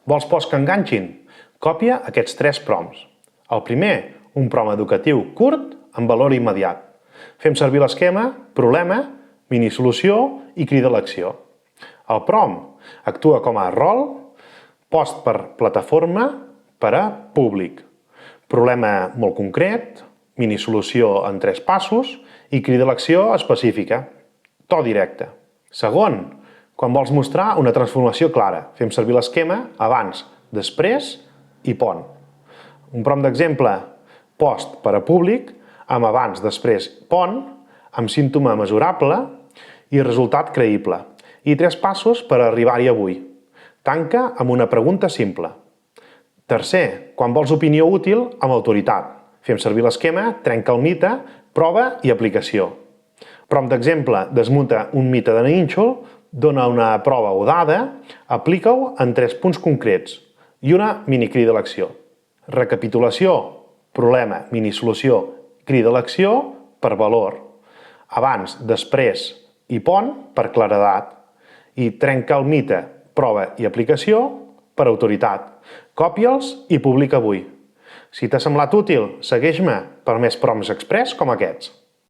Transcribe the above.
Vols posts que enganxin? Còpia aquests 3 prompts. El primer, un prompt educatiu curt amb valor immediat. Fem servir l'esquema problema, minisolució i crida a l'acció. El prompt actua com a rol, post per plataforma per a públic. Problema molt concret, minisolució en 3 passos i crida a l'acció específica. To directe. Segon, quan vols mostrar una transformació clara, fem servir l'esquema abans, després i pont. Un prompt d'exemple, post per a públic, amb abans, després, pont, amb símptoma mesurable i resultat creïble. I 3 passos per arribar-hi avui. Tanca amb una pregunta simple. Tercer, quan vols opinió útil amb autoritat. Fem servir l'esquema trenca el mite, prova i aplicació. Prompt d'exemple, desmunta un mite de nínxol, dona una prova o dada, aplica-ho en 3 punts concrets i una minicrida a l'acció. Recapitulació, problema, minisolució, crida a l'acció per valor. Abans, després i pont per claredat. I trenca el mite, prova i aplicació per autoritat. Còpia'ls i publica avui. Si t'ha semblat útil, segueix-me per més prompts express com aquests.